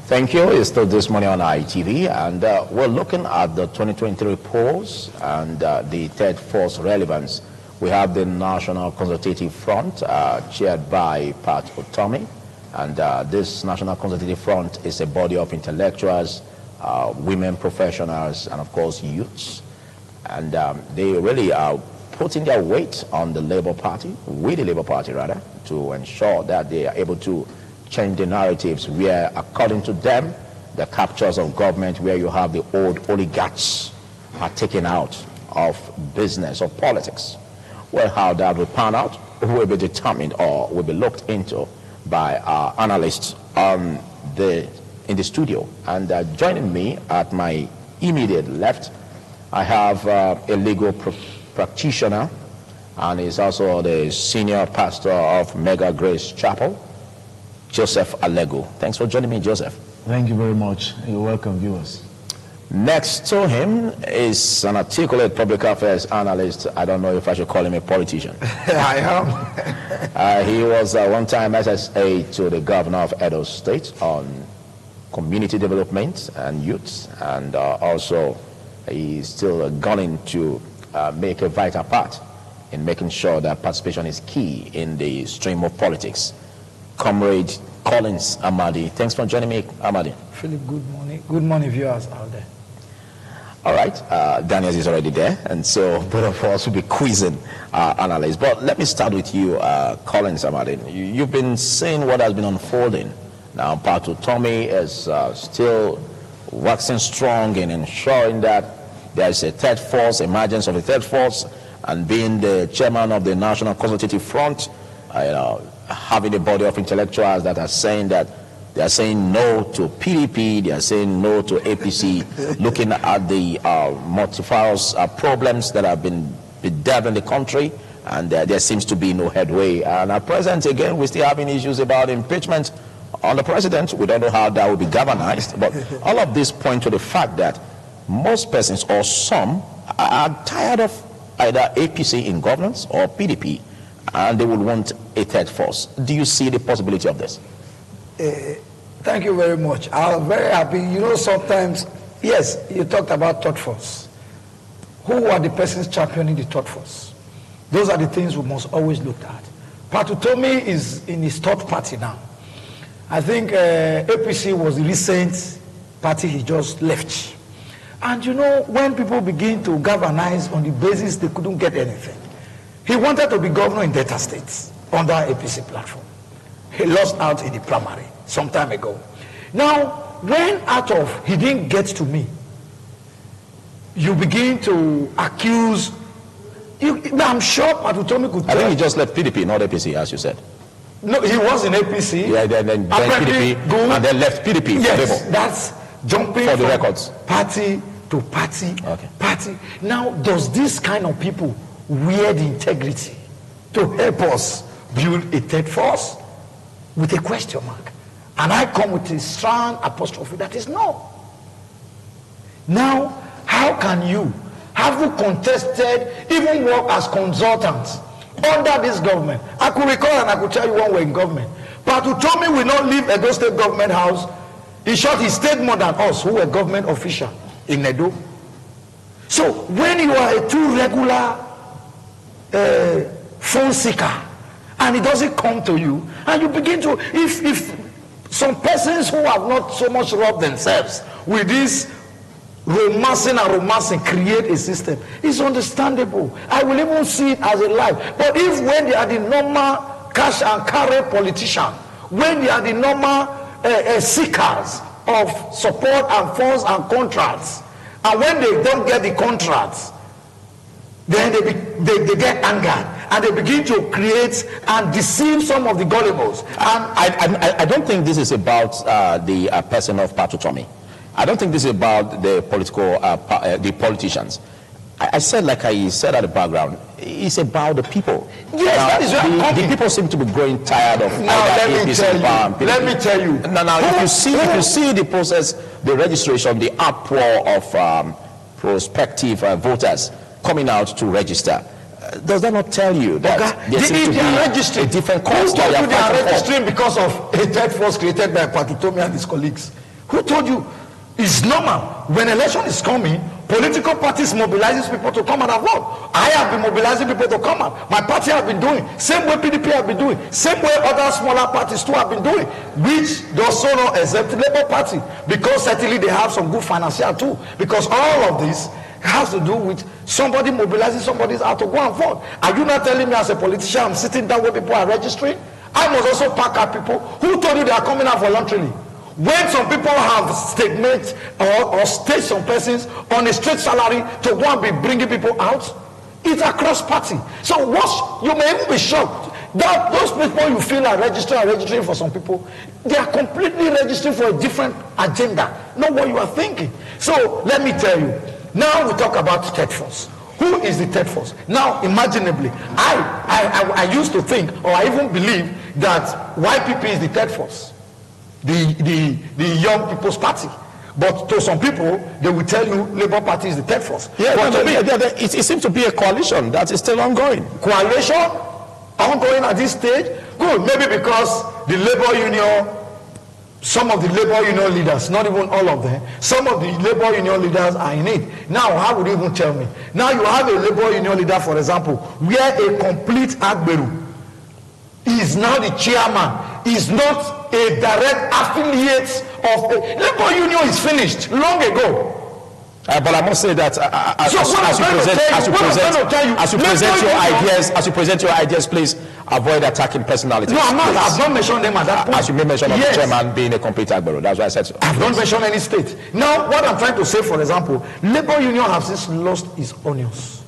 Thank you. It's still this morning on ITV, and we're looking at the 2023 polls and the third force relevance. We have the National Consultative Front, chaired by Pat Otomi, and this National Consultative Front is a body of intellectuals, women professionals, and of course youths, and they really are putting their weight on the Labour Party, with the Labour Party rather, to ensure that they are able to change the narratives where, according to them, the captures of government where you have the old oligarchs are taken out of business or politics. Well, how that will pan out will be determined or will be looked into by our analysts in the studio. And joining me at my immediate left, I have a legal practitioner, and he's also the senior pastor of Mega Grace Chapel, Joseph Alego. Thanks for joining me, Joseph. Thank you very much. You're welcome, viewers. Next to him is an articulate public affairs analyst. I don't know if I should call him a politician. I am. He was one time SSA to the governor of Edo State on community development and youth, and also he's still gunning to make a vital part in making sure that participation is key in the stream of politics. Comrade Collins Amadi. Thanks for joining me, Amadi. Philip, good morning. Good morning, viewers out there. All right, Daniel is already there, and so both of us will be quizzing analysts. But let me start with you, Collins Amadi. You've been seeing what has been unfolding. Now, Pat Otomi is still waxing strong in ensuring that there is a third force, emergence of a third force, and being the chairman of the National Consultative Front, having a body of intellectuals that are saying that they are saying no to PDP, they are saying no to APC, looking at the multifarious problems that have been bedeviled in the country, and there seems to be no headway. And at present, again, we're still having issues about impeachment on the president. We don't know how that will be galvanized, but all of this point to the fact that most persons or some are tired of either APC in governance or PDP, and they will want a third force. Do you see the possibility of this? Thank you very much. I'm very happy. You know, sometimes, yes, you talked about third force. Who are the persons championing the third force? Those are the things we must always look at. Pat Otomi is in his third party now. I think APC was the recent party he just left. And you know, when people begin to galvanize on the basis they couldn't get anything, he wanted to be governor in Delta State under APC platform. He lost out in the primary some time ago. Now, when he didn't get to me, you begin to accuse. I'm sure Pat Otomi could tell. I think he just left PDP, not APC, as you said. No, he was in APC. Yeah, then PDP, and then left PDP. Yes, that's jumping for the records. Party to party, okay. Party. Now, does this kind of people wear the integrity to help us build a third force? With a question mark. And I come with a strong apostrophe that is no. Now, how can you, have you contested, even work as consultants under this government? I could recall and I could tell you when we're in government. But who told me we not leave Edo State government house. In short, he stayed more than us who were government official in Edo. So when you are a too regular phone seeker, and it doesn't come to you, and you begin to, if some persons who have not so much rubbed themselves with this romancing create a system, it's understandable. I will even see it as a lie. But if when they are the normal cash and carry politician, when they are the normal seekers of support and funds and contracts, and when they don't get the contracts, then they get angered and they begin to create and deceive some of the gullibles. And I don't think this is about the person of Pat Otomi. I don't think this is about the the politicians. I said, like I said at the background, it's about the people. Yes, that is what the people seem to be growing tired of. Now let me tell you. Now, if you see the process, the registration, the outpour of prospective voters coming out to register, does that not tell you that there seems to be a different cost? Who told you they are registering because of a third force created by Pat Otomi and his colleagues? Who told you? It's normal. When election is coming, political parties mobilizes people to come out and vote. I have been mobilizing people to come out. My party have been doing. Same way PDP have been doing. Same way other smaller parties too have been doing. Which does so not exempt the Labour Party. Because certainly they have some good financial too. Because all of this has to do with somebody mobilizing somebody out to go and vote. Are you not telling me as a politician I'm sitting down where people are registering? I must also pack up people. Who told you they are coming out voluntarily? When some people have stagnate or staged some persons on a straight salary to go and be bringing people out, it's across party. So what, you may even be shocked that those people you feel are registering for some people, they are completely registering for a different agenda, not what you are thinking. So let me tell you, now we talk about third force. Who is the third force? Now, imaginably, I used to think, or I even believe, that YPP is the third force. The young people's party. But to some people, they will tell you Labour Party is the third force. Yeah, it seems to be a coalition that is still ongoing. Coalition ongoing at this stage? Good, maybe because the Labour Union, some of the Labour Union leaders, not even all of them, some of the Labour Union leaders are in it. Now, how would you even tell me? Now you have a Labour Union leader, for example, where a complete Agberu is now the chairman, is not a direct affiliate of a Labour Union is finished long ago. But I must say that as you present your ideas, please avoid attacking personalities. No, I'm not. I've not mentioned them at that point. As you may mention of the chairman being a complete Agbero. That's why I said so. I've not mentioned any state. Now, what I'm trying to say, for example, Labour Union has since lost its onions.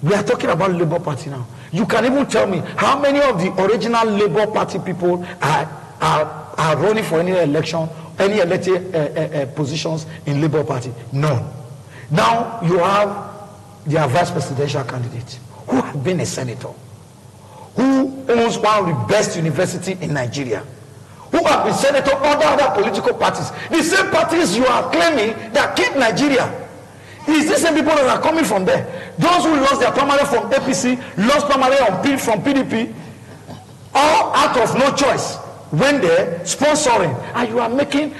We are talking about Labour Party now. You can even tell me how many of the original Labour Party people are running for any election, any elected positions in Labour Party. None. Now you have their vice presidential candidate who has been a senator, who owns one of the best universities in Nigeria, who have been senator under other political parties, the same parties you are claiming that keep Nigeria. It's the same people that are coming from there. Those who lost their primary from APC, lost primary from PDP, all out of no choice, when they're sponsoring, and you are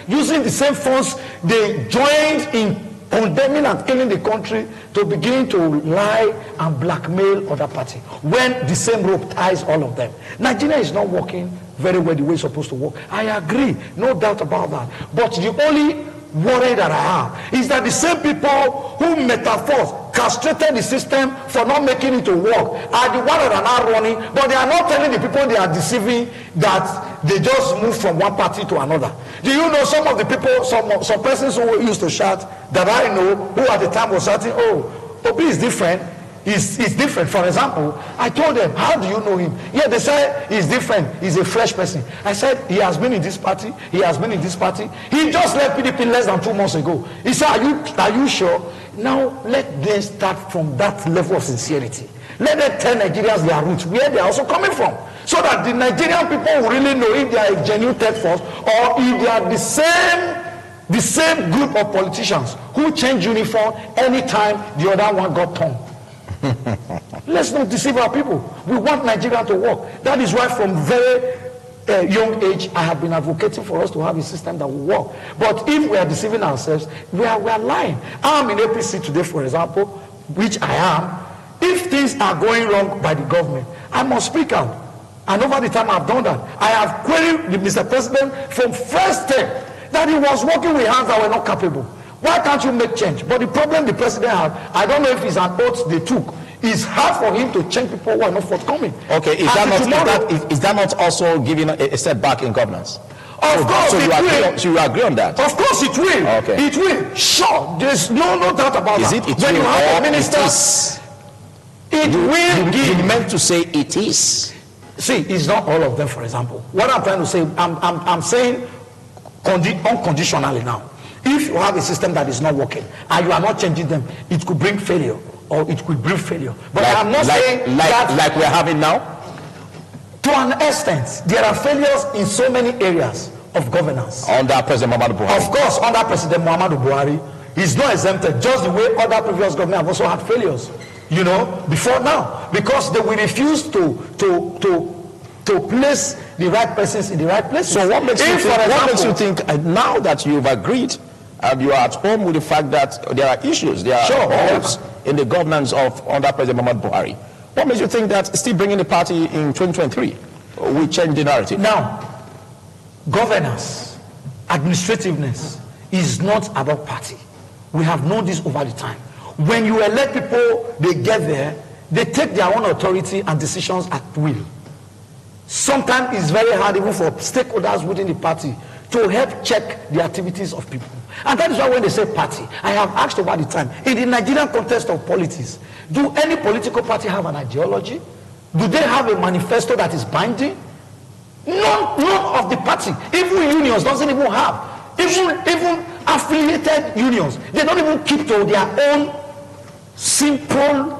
using the same funds they joined in condemning and killing the country to begin to lie and blackmail other party when the same rope ties all of them. Nigeria is not working very well the way it's supposed to work. I agree, no doubt about that. But the only worry that I have is that the same people who metaphors castrated the system for not making it to work are the ones that are now running, but they are not telling the people they are deceiving that they just move from one party to another. Do you know some of the people, some persons who used to shout that I know, who at the time was shouting, oh, Obi is different. It's different. For example, I told them, how do you know him? Yeah, they said he's different. He's a fresh person. I said, he has been in this party. He has been in this party. He just left PDP less than 2 months ago. He said, are you sure? Now, let them start from that level of sincerity. Let them tell Nigerians their roots, where they are also coming from. So that the Nigerian people will really know if they are a genuine third force or if they are the same group of politicians who change uniform anytime the other one got turned. Let's not deceive our people. We want Nigeria to work. That is why from very young age I have been advocating for us to have a system that will work. But if we are deceiving ourselves, we are lying. I'm in APC today, for example, which I am. If things are going wrong by the government, I must speak out. And over the time I've done that, I have queried the Mr. President from first step that he was working with hands that were not capable. Why can't you make change? But the problem the president had, I don't know if it's an oath they took, it's hard for him to change people who are not forthcoming. Okay, is that not also giving a setback in governance? Of course it will. So you agree on that? Of course it will. Okay. It will. Sure, there's no doubt about that. When you have a minister, you meant to say it is. See, it's not all of them, for example. What I'm trying to say, I'm saying unconditionally now. If you have a system that is not working and you are not changing them, it could bring failure or it could bring failure. But I'm not saying that like we're having now. To an extent, there are failures in so many areas of governance. Under President Muhammadu Buhari. Of course, under President Muhammadu Buhari, he's not exempted, just the way other previous governments have also had failures, before now, because they will refuse to place the right persons in the right places. So what makes you think now that you've agreed and you are at home with the fact that there are issues, there are holes in the governance of under President Muhammadu Buhari, what makes you think that still bringing the party in 2023 will change the narrative? Now, governance, administrativeness is not about party. We have known this over the time. When you elect people, they get there, they take their own authority and decisions at will. Sometimes it's very hard even for stakeholders within the party to help check the activities of people. And that is why when they say party, I have asked over the time, in the Nigerian context of politics, do any political party have an ideology? Do they have a manifesto that is binding? None of the party, even unions, doesn't even have. Even affiliated unions, they don't even keep to their own simple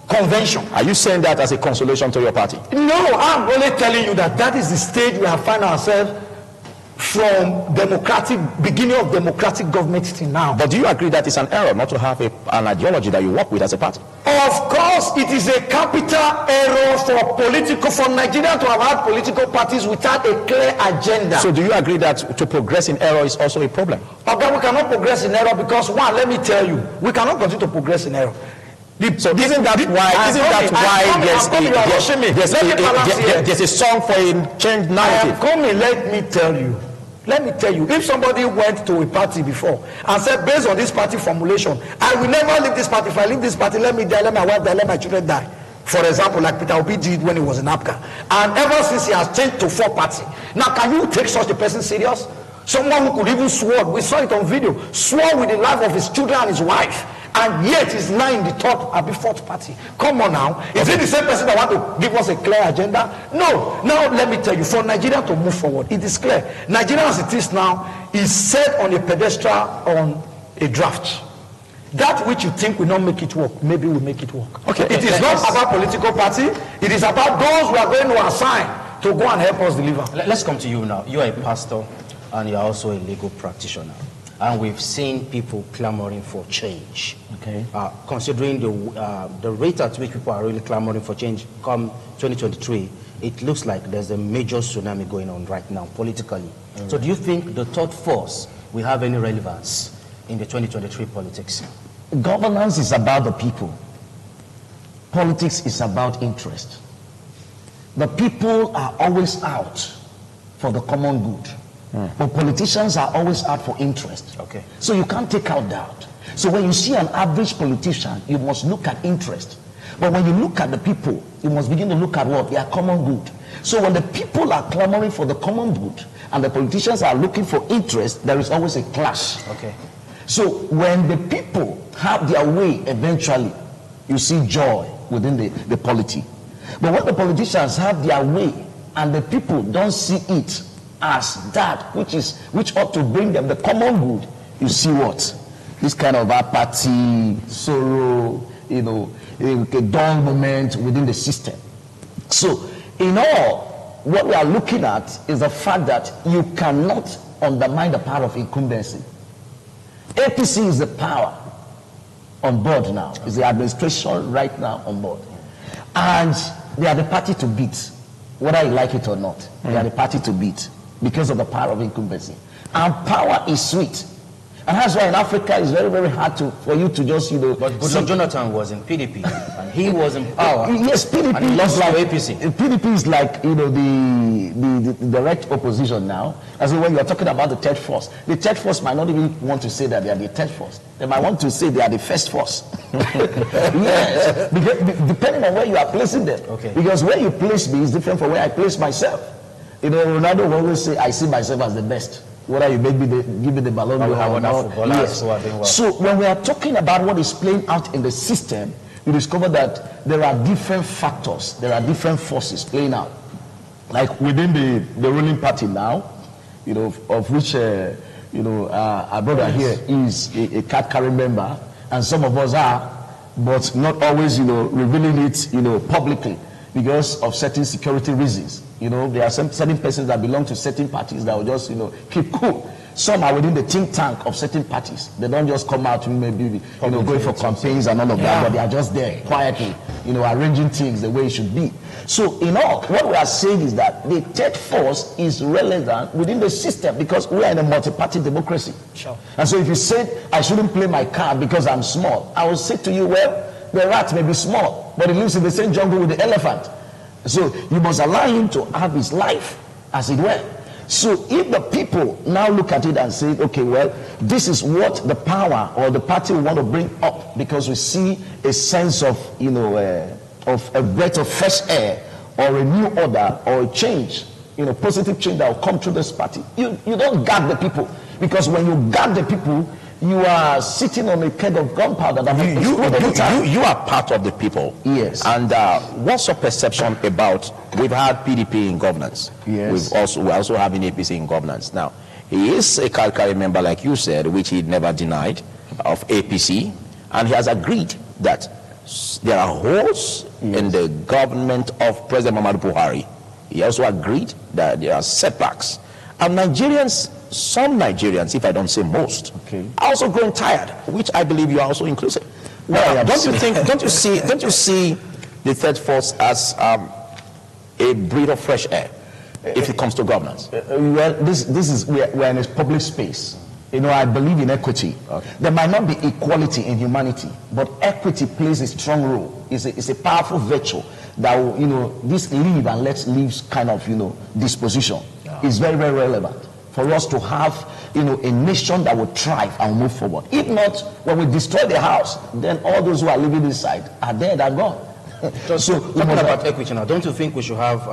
convention. Are you saying that as a consolation to your party? No, I'm only telling you that that is the stage we have found ourselves from beginning of democratic government till now. But do you agree that it's an error not to have an ideology that you work with as a party? Of course, it is a capital error for Nigeria to have had political parties without a clear agenda. So do you agree that to progress in error is also a problem? Okay, we cannot progress in error because, one, let me tell you, we cannot continue to progress in error. Isn't that why there's a song for a changed narrative? Let me tell you, if somebody went to a party before and said, based on this party formulation, I will never leave this party. If I leave this party, let me die, let my wife die, let my children die. For example, like Peter Obi did when he was in APGA. And ever since he has changed to 4 party. Now, can you take such a person serious? Someone who could even swear, we saw it on video, swore with the life of his children and his wife. And yet is now in the 3rd and 4th party. Come on now. Is it the same person that want to give us a clear agenda? No. Now let me tell you, for Nigeria to move forward, it is clear. Nigeria as it is now is set on a pedestal on a draft. That which you think will not make it work, maybe will make it work. Okay. It is not about political party. It is about those we are going to assign to go and help us deliver. Let's come to you now. You are a pastor and you are also a legal practitioner. And we've seen people clamoring for change. Okay. Considering the rate at which people are really clamoring for change come 2023, it looks like there's a major tsunami going on right now politically. So do you think the third force will have any relevance in the 2023 politics? Governance is about the people. Politics is about interest. The people are always out for the common good. But politicians are always out for interest. Okay. So you can't take out that. So when you see an average politician, you must look at interest. But when you look at the people, you must begin to look at what? Their common good. So when the people are clamoring for the common good and the politicians are looking for interest, there is always a clash. Okay. So when the people have their way, eventually, you see joy within the polity. But when the politicians have their way and the people don't see it as that which ought to bring them the common good, you see what? This kind of apathy, sorrow, a dull moment within the system. So in all, what we are looking at is the fact that you cannot undermine the power of incumbency. APC is the power on board now, is the administration right now on board. And they are the party to beat, whether you like it or not. They are the party to beat because of the power of incumbency. And power is sweet. And that's why in Africa it's very, very hard for you to just, But Goodluck Jonathan was in PDP and he was in power. Yes, PDP and he lost like APC. PDP is like, the direct opposition now. As in when you are talking about the third force, the third force might not even want to say that they are the third force. They might want to say they are the first force. Yes, depending on where you are placing them. Okay. Because where you place me is different from where I place myself. Ronaldo will always say, I see myself as the best. Whether you give me the ballon d'or or not. Yes. So when we are talking about what is playing out in the system, you discover that there are different factors, there are different forces playing out. Like within the ruling party now, of which our brother here is a card-carrying member, and some of us are, but not always revealing it publicly because of certain security reasons. There are some certain persons that belong to certain parties that will just keep cool. Some are within the think tank of certain parties. They don't just come out, maybe, going for campaigns and all of that, but they are just there quietly, arranging things the way it should be. So, in all, what we are saying is that the third force is relevant within the system because we are in a multi-party democracy. Sure. And so if you said, I shouldn't play my card because I'm small, I will say to you, well, the rat may be small, but he lives in the same jungle with the elephant. So you must allow him to have his life, as it were. So if the people now look at it and say, okay, well, this is what the power or the party we want to bring up because we see a sense of, of a breath of fresh air or a new order or a change, positive change that will come through this party. You don't guard the people, because when you guard the people, you are sitting on a keg of gunpowder. You are part of the people. Yes. And what's your perception about, we've had PDP in governance. Yes. We're also having APC in governance. Now, he is a Calcari member, like you said, which he never denied, of APC. And he has agreed that there are holes in the government of President Muhammadu Buhari. He also agreed that there are setbacks. And some Nigerians, if I don't say most, are also growing tired, which I believe you are also inclusive. Well, don't you see the third force as a breath of fresh air if it comes to governance? Well, this is we're in a public space. I believe in equity. Okay. There might not be equality in humanity, but equity plays a strong role. It's a powerful virtue that will, this live and let live kind of, disposition is very, very relevant for us to have, a nation that will thrive and move forward. If not, when we destroy the house, then all those who are living inside are dead and gone. So talking about equity now, don't you think we should have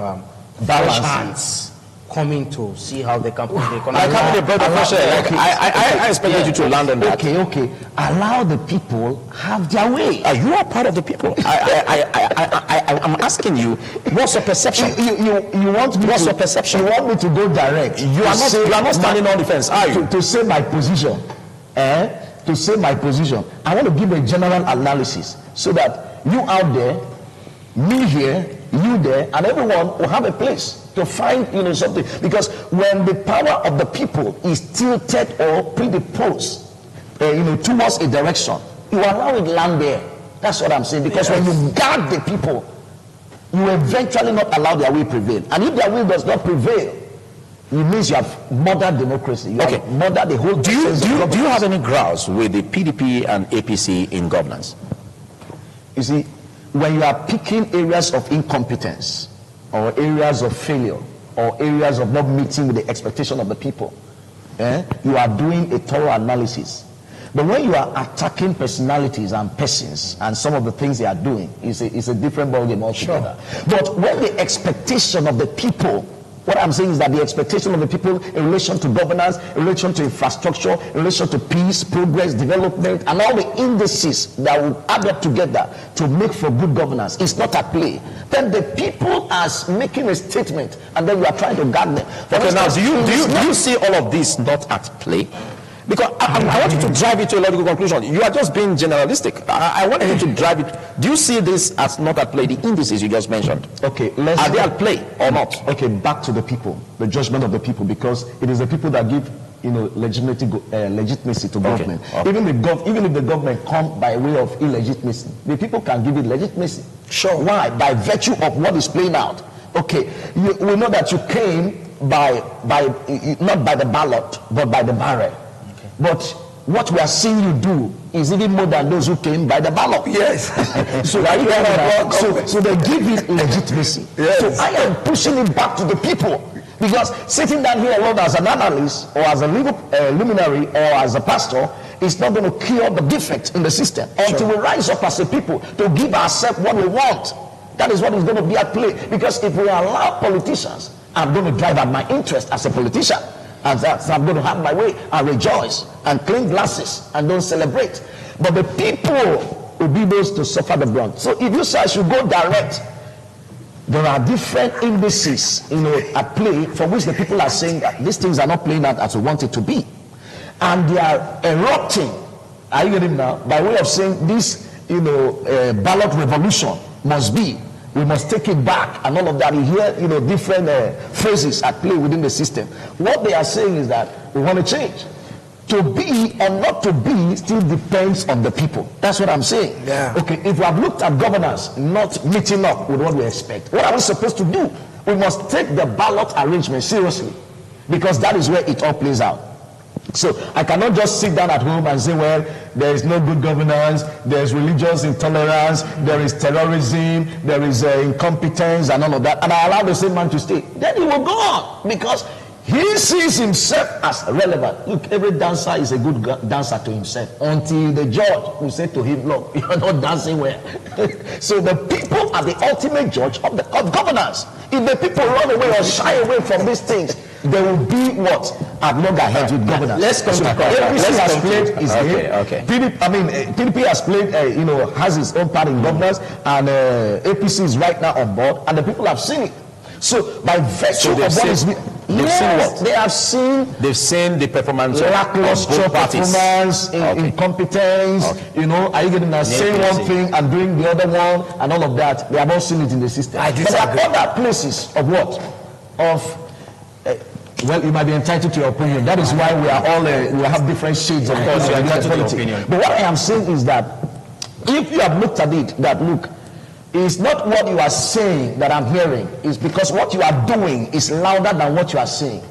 balance hands coming to see how they can put the economy? I expected you to land on that. Okay. Allow the people have their way. You are part of the people. I'm asking you, what's your perception? You want me what's your perception? You want me to go direct? You are not standing on the fence, are you? To say my position. To say my position. I want to give a general analysis so that you out there, me here, you there, and everyone will have a place to find something. Because when the power of the people is tilted or predisposed towards a direction, you allow it land there. That's what I'm saying. Because when you guard the people, you eventually not allow their will prevail. And if their will does not prevail, it means you have murdered democracy. You have murdered the whole. Do you have any grounds with the PDP and APC in governance? You see, when you are picking areas of incompetence or areas of failure or areas of not meeting with the expectation of the people, you are doing a thorough analysis. But when you are attacking personalities and persons and some of the things they are doing, it's a different ballgame altogether. Sure. But when the expectation of the people, what I'm saying is that the expectation of the people in relation to governance, in relation to infrastructure, in relation to peace, progress, development, and all the indices that will add up together to make for good governance is not at play, then the people are making a statement and then you are trying to guard them. Now, do you see all of this not at play? Because I want you to drive it to a logical conclusion. You are just being generalistic. I want you to drive it. Do you see this as not at play? The indices you just mentioned. Okay, are they at play or not? Okay, back to the people, the judgment of the people, because it is the people that give legitimacy to government. Okay. Even if the government come by way of illegitimacy, the people can give it legitimacy. Sure. Why? By virtue of what is playing out. Okay, we know that you came by not by the ballot, but by the barrel. But what we are seeing you do is even more than those who came by the ballot. Yes. So they give it legitimacy. Yes. So I am pushing it back to the people. Because sitting down here alone as an analyst or as a luminary or as a pastor is not going to cure the defect in the system until we rise up as a people to give ourselves what we want. That is what is going to be at play. Because if we allow politicians, I'm going to drive at my interest as a politician. And that's I'm going to have my way and rejoice and clean glasses and don't celebrate. But the people will be those to suffer the brunt. So if you say I should go direct, there are different indices at play for which the people are saying that these things are not playing out as we want it to be. And they are erupting, are you getting now, by way of saying this ballot revolution must be. We must take it back and all of that. You hear, different phrases at play within the system. What they are saying is that we want to change. To be or not to be still depends on the people. That's what I'm saying. Yeah. Okay, if we have looked at governance not meeting up with what we expect, what are we supposed to do? We must take the ballot arrangement seriously, because that is where it all plays out. So I cannot just sit down at home and say, well, there is no good governance, there is religious intolerance, there is terrorism, there is incompetence and all of that, and I allow the same man to stay. Then he will go on, because he sees himself as relevant. Look, every dancer is a good dancer to himself, until the judge will say to him, look, you are not dancing well. So the people are the ultimate judge of governance. If the people run away or shy away from these things, there will be what? At loggerheads with governance. Let's come to APC has played his game. Okay. PDP has played, has its own part in governance, and APC is right now on board, and the people have seen it. So by virtue of what is seen what? They have seen. They've seen the performance of lackluster both parties. performance, incompetence. Okay. Are you getting that? Saying one thing and doing the other one, and all of that. They have all seen it in the system. But there are other places of what? Well, you might be entitled to your opinion. That is why we are all we have different shades of course, you are entitled to your opinion. But what I am saying is that if you have looked at it, that look, it's not what you are saying that I'm hearing. It's because what you are doing is louder than what you are saying.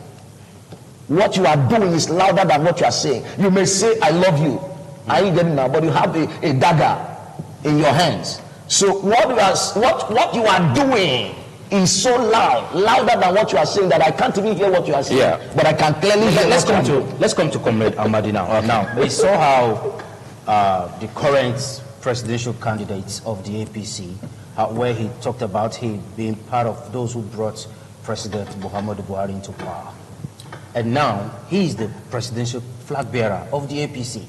What you are doing is louder than what you are saying. You may say, I love you. Are you getting that? But you have a dagger in your hands. So what you are doing is so louder than what you are saying, that I can't even hear what you are saying. Yeah. But I can clearly hear. Let's come to Comrade Amadi now. Okay. Now, we saw how the current presidential candidates of the APC, where he talked about him being part of those who brought President Muhammadu Buhari into power. And now, he is the presidential flag bearer of the APC.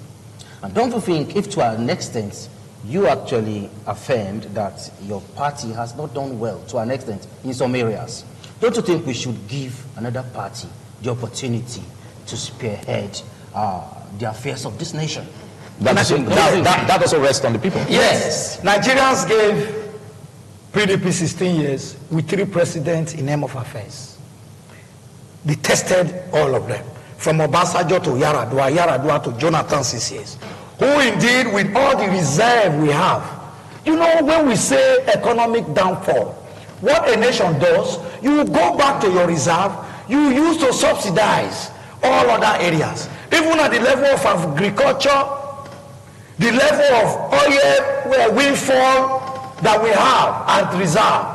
And don't you think, if to an extent, you actually affirmed that your party has not done well to an extent in some areas, don't you think we should give another party the opportunity to spearhead the affairs of this nation? That also rests on the people. Yes. Nigerians gave PDP 16 years with 3 presidents in name of affairs. They tested all of them, from Obasanjo to Yaradua to Jonathan 6 years. Who indeed, with all the reserve we have, when we say economic downfall, what a nation does, you go back to your reserve, you use to subsidize all other areas. Even at the level of agriculture, the level of oil windfall that we have at reserve,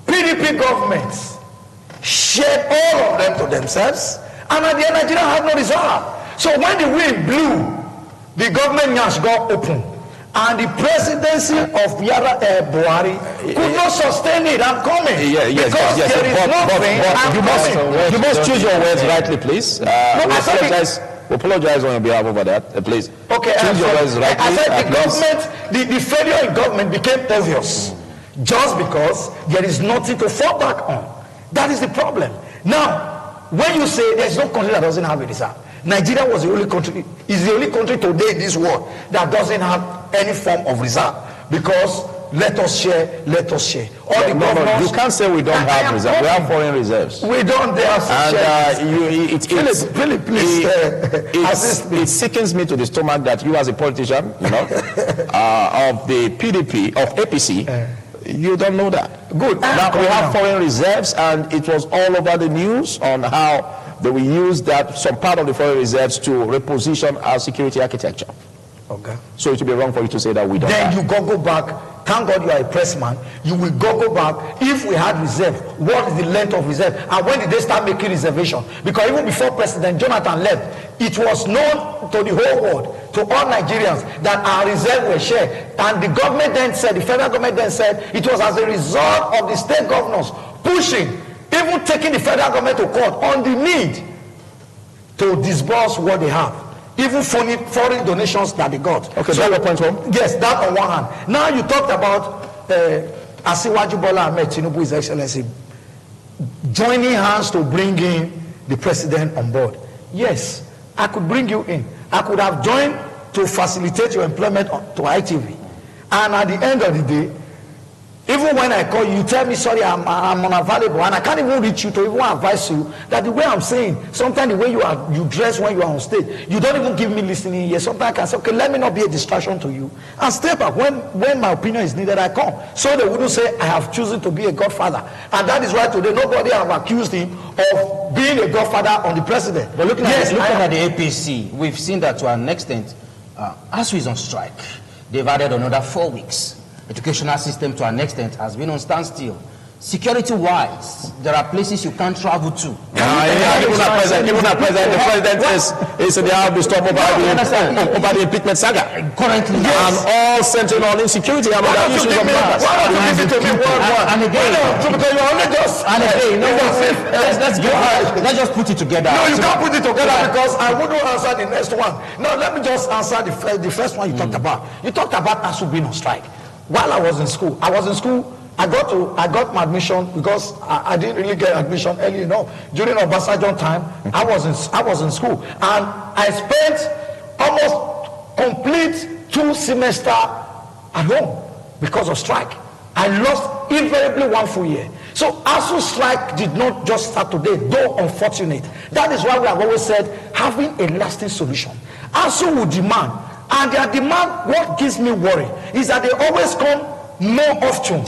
PDP governments shared all of them to themselves, and at the end, Nigeria had no reserve. So when the wind blew, the government has got open, and the presidency of Buhari could not sustain it. I'm coming. Because there is nothing. You must choose your words rightly, please. We apologize on your behalf over that, please. Okay, choose your words rightly. I said the failure in government became obvious just because there is nothing to fall back on. That is the problem. Now, when you say there's no country that doesn't have a reserve, Nigeria was the only country, is the only country today in this world that doesn't have any form of reserve, because let us share. All the governors, you can't say we don't have reserves. We have foreign reserves. We don't. They are Philip, please assist me. It sickens me to the stomach that you, as a politician, of the PDP, of APC, you don't know that. Good. Now we have foreign reserves, and it was all over the news on how they will use that, some part of the foreign reserves, to reposition our security architecture. Okay. So it would be wrong for you to say that we don't. Then you go back. Thank God you are a pressman. You will go back. If we had reserve, what is the length of reserve? And when did they start making reservation? Because even before President Jonathan left, it was known to the whole world, to all Nigerians, that our reserve were shared. And the government then said, the federal government then said, it was as a result of the state governors pushing, even taking the federal government to court on the need to disburse what they have. Even foreign donations that they got. Okay, so your point home? Yes, that on one hand. Now you talked about Asiwaju Bola Ahmed Tinubu, His Excellency, joining hands to bring in the president on board. Yes, I could bring you in. I could have joined to facilitate your employment to ITV. And at the end of the day, Even when I call you, you tell me, sorry, I'm unavailable, and I can't even reach you to even advise you that the way I'm saying, sometimes the way you dress when you are on stage, you don't even give me listening ear. Sometimes I can say, okay, let me not be a distraction to you, and step back. When my opinion is needed, I come. So they wouldn't say, I have chosen to be a godfather. And that is why today nobody have accused him of being a godfather on the president. But looking at the APC, we've seen that to an extent, ASU is on strike. They've added another 4 weeks. Educational system to an extent has been on standstill. Security-wise, there are places you can't travel to. Even at present, the president is in the house storm over the impeachment saga. Currently, yes. And all centered on insecurity and other issues of matters. Let's just put it together. No, you can't put it together because I wouldn't answer the next one. No, let me just answer the first one you talked about. You talked about ASU being on strike. While I was in school, I got my admission because I didn't really get admission early enough. During Obasanjo time, I was in school, and I spent almost complete 2 semesters at home because of strike. I lost invariably 1 full year. So ASU strike did not just start today, though unfortunate. That is why we have always said having a lasting solution. ASU will demand, and their demand, what gives me worry, is that they always come more often,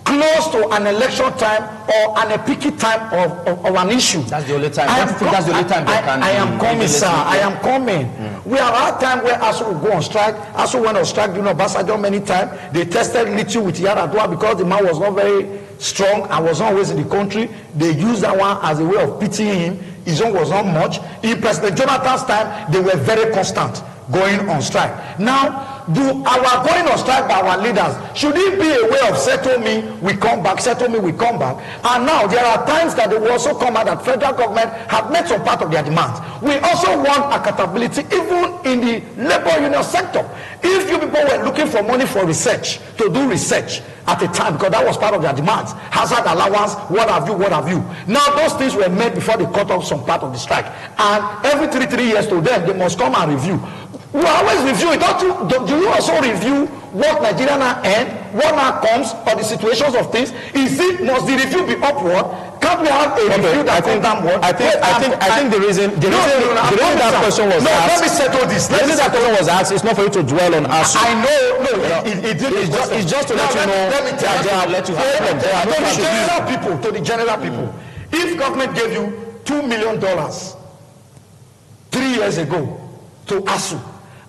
close to an election time or an epic time of an issue. That's the only time. That's the only time they can. I am coming, sir. I am coming. We have had time where ASU will go on strike. ASU went on strike during Obasanjo many times. They tested little with Yaradua because the man was not very strong and was not always in the country. They used that one as a way of pitying him. His own was not much. In President Jonathan's time, they were very constant going on strike. Now, our going on strike by our leaders, should it be a way of settle me, we come back, settle me, we come back? And now there are times that they will also come out that federal government have met some part of their demands. We also want accountability even in the labor union sector. If you people were looking for money for research, to do research at a time, because that was part of their demands, hazard allowance, what have you. Now those things were made before they cut off some part of the strike. And every 3 years to them, they must come and review. We always review it. Do you also review what Nigeria now earn, what now comes, or the situations of things? Must the review be upward? Can't we have a review that comes downward? I think the reason that question was asked. Let me settle this. The reason that question was asked is not for you to dwell on ASU. I know. It's just to let you know. Let me tell you. To the general people. If government gave you $2 million 3 years ago to ASU,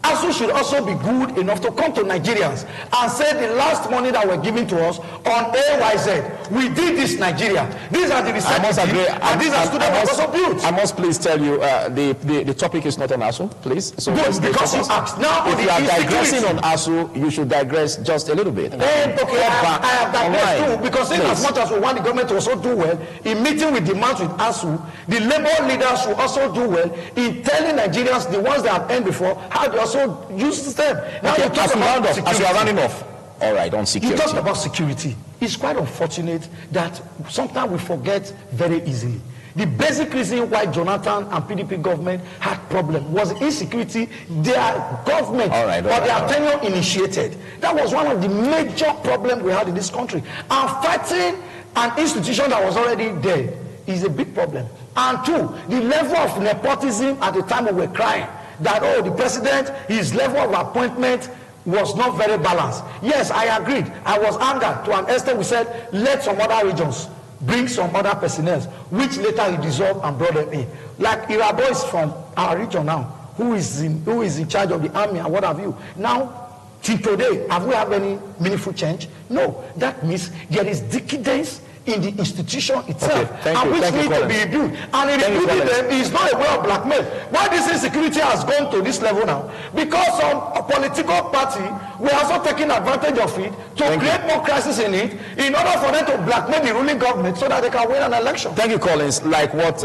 ASU should also be good enough to come to Nigerians and say the last money that were given to us on AYZ, we did this Nigeria. These are the research and these are students also built. I must please tell you, the topic is not on ASU, please. So good, because you asked. Now, if you are digressing on ASU, you should digress just a little bit. Okay, I have digressed too, because in as much as we want the government to also do well, in meeting with demands with ASU, the labor leaders should also do well in telling Nigerians, the ones that have earned before, how they also use them. Now you talk about security. As you are running off. All right, on security. You talked about security. It's quite unfortunate that sometimes we forget very easily. The basic reason why Jonathan and PDP government had problem was insecurity their government or their tenure initiated. That was one of the major problems we had in this country. And fighting an institution that was already there is a big problem. And two, the level of nepotism at the time we were crying that, the president, his level of appointment was not very balanced. Yes, I agreed. I was angered to an extent. We said, let some other regions bring some other personnel, which later he dissolved and brought them in. Like Irabo is from our region now, who is in charge of the army and what have you. Now, till today, have we had any meaningful change? No. That means there is decadence in the institution itself, and which need to be reviewed. And in reviewing them is not a way of blackmail. Why this insecurity has gone to this level now? Because some political party were also taking advantage of it to create more crisis in it, in order for them to blackmail the ruling government so that they can win an election. Thank you, Collins. Like what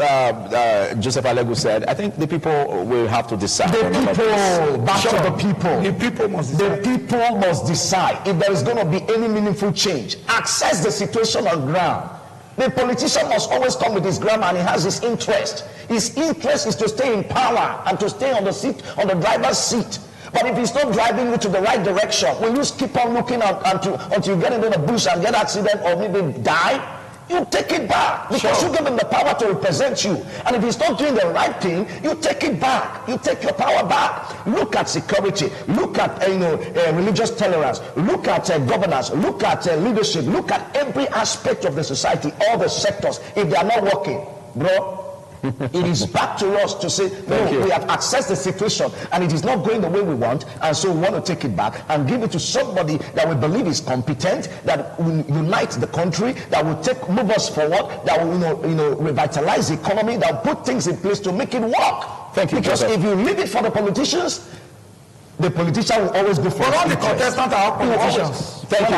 Joseph Alegu said, I think the people will have to decide. The people must decide if there is going to be any meaningful change. Assess the situation on ground. The politician must always come with his grammar, and he has his interest. His interest is to stay in power and to stay on the seat, on the driver's seat. But if it's not driving you to the right direction, will you keep on looking until you get into the bush and get accident or maybe die? You take it back because you give him the power to represent you. And if he's not doing the right thing, you take it back. You take your power back. Look at security. Look at religious tolerance. Look at governance. Look at leadership. Look at every aspect of the society, all the sectors. If they are not working, bro, it is back to us to say, no, we have accessed the situation and it is not going the way we want, and so we want to take it back and give it to somebody that we believe is competent, that will unite the country, that will move us forward, that will revitalize the economy, that will put things in place to make it work. Thank you, because if you leave it for the politicians, the politician will always go for but all the contestants are politicians. Thank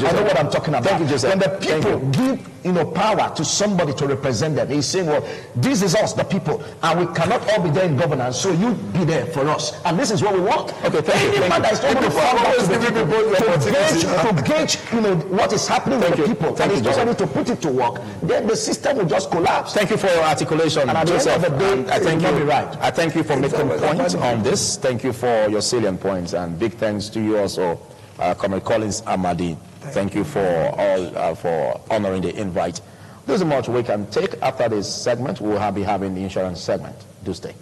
you, I know what I'm talking about. Thank you, Joseph. When the people give power to somebody to represent them, he's saying, well, this is us, the people, and we cannot all be there in governance, so you be there for us. And this is what we want. Okay, thank you. That is not going to fall back to the people to gauge what is happening with the people. And it's not ready to put it to work, then the system will just collapse. Thank you for your articulation, and at the Joseph. end of the day, I thank you. Right. I thank you for making points on this. Thank you for your salient points, and big thanks to you also, Comrade Collins Amadi. Thank you for all for honoring the invite. There's much we can take. After this segment, we'll be having the insurance segment. Do stay.